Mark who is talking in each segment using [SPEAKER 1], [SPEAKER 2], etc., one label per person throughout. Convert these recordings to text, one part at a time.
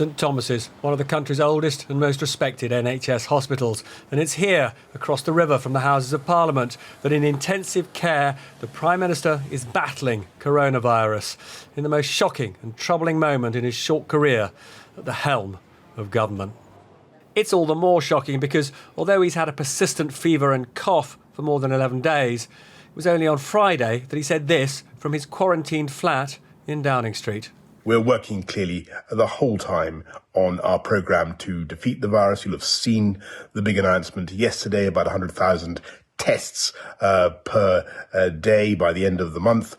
[SPEAKER 1] St Thomas's, one of the country's oldest and most respected NHS hospitals. And it's here, across the river from the Houses of Parliament, that in intensive care the Prime Minister is battling coronavirus in the most shocking and troubling moment in his short career at the helm of government. It's all the more shocking because although he's had a persistent fever and cough for more than 11 days, it was only on Friday that he said this from his quarantined flat in Downing Street.
[SPEAKER 2] We're working clearly the whole time on our programme to defeat the virus. You'll have seen the big announcement yesterday about 100,000 tests per day by the end of the month.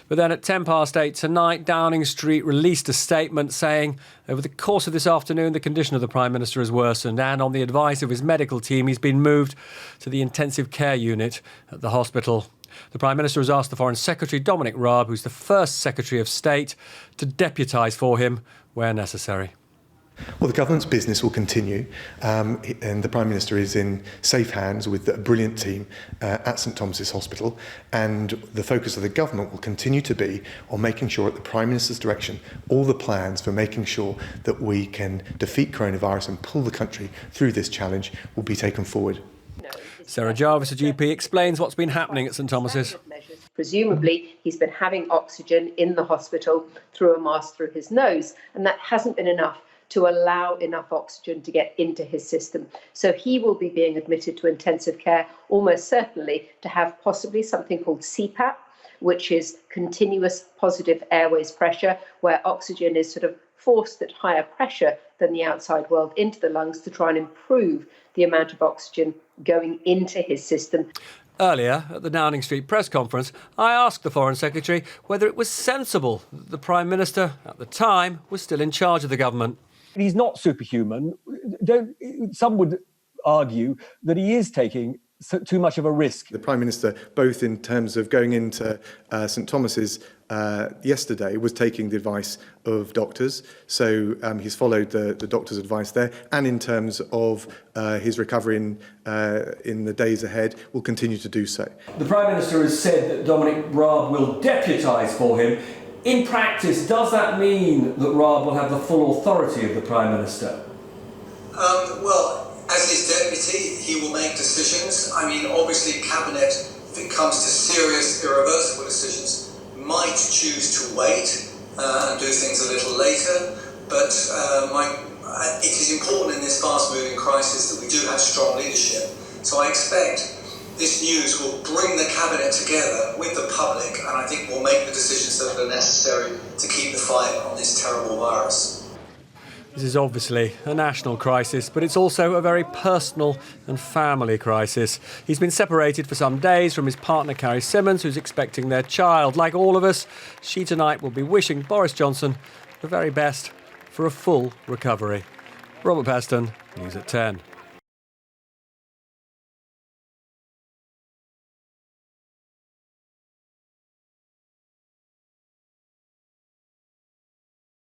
[SPEAKER 1] But then at 8:10 tonight, Downing Street released a statement saying over the course of this afternoon, the condition of the Prime Minister has worsened, and on the advice of his medical team, he's been moved to the intensive care unit at the hospital. The Prime Minister has asked the Foreign Secretary Dominic Raab, who's the first Secretary of State, to deputise for him where necessary.
[SPEAKER 3] Well, the government's business will continue, and the Prime Minister is in safe hands with a brilliant team at St Thomas's Hospital, and the focus of the government will continue to be on making sure, at the Prime Minister's direction, all the plans for making sure that we can defeat coronavirus and pull the country through this challenge will be taken forward.
[SPEAKER 1] Sarah Jarvis, a GP, explains what's been happening at St Thomas's.
[SPEAKER 4] Presumably, he's been having oxygen in the hospital through a mask through his nose, and that hasn't been enough to allow enough oxygen to get into his system. So he will be being admitted to intensive care, almost certainly to have possibly something called CPAP, which is continuous positive airways pressure, where oxygen is sort of forced at higher pressure than the outside world into the lungs to try and improve the amount of oxygen going into his system.
[SPEAKER 1] Earlier, at the Downing Street press conference, I asked the Foreign Secretary whether it was sensible that the Prime Minister, at the time, was still in charge of the government.
[SPEAKER 5] He's not superhuman. Some would argue that he is taking too much of a risk.
[SPEAKER 3] The Prime Minister, both in terms of going into St Thomas's yesterday, was taking the advice of doctors. So he's followed the doctor's advice there. And in terms of his recovery in the days ahead, will continue to do so.
[SPEAKER 1] The Prime Minister has said that Dominic Raab will deputise for him. In practice, does that mean that Raab will have the full authority of the Prime Minister?
[SPEAKER 6] Well, as his deputy, he will make decisions. I mean, obviously, Cabinet, if it comes to serious, irreversible decisions, might choose to wait and do things a little later. But it is important in this fast-moving crisis that we do have strong leadership. So I expect this news will bring the Cabinet together with the public, and I think will make the decisions that are necessary to keep the fight on this terrible virus.
[SPEAKER 1] This is obviously a national crisis, but it's also a very personal and family crisis. He's been separated for some days from his partner, Carrie Symonds, who's expecting their child. Like all of us, she tonight will be wishing Boris Johnson the very best for a full recovery. Robert Peston, News at 10.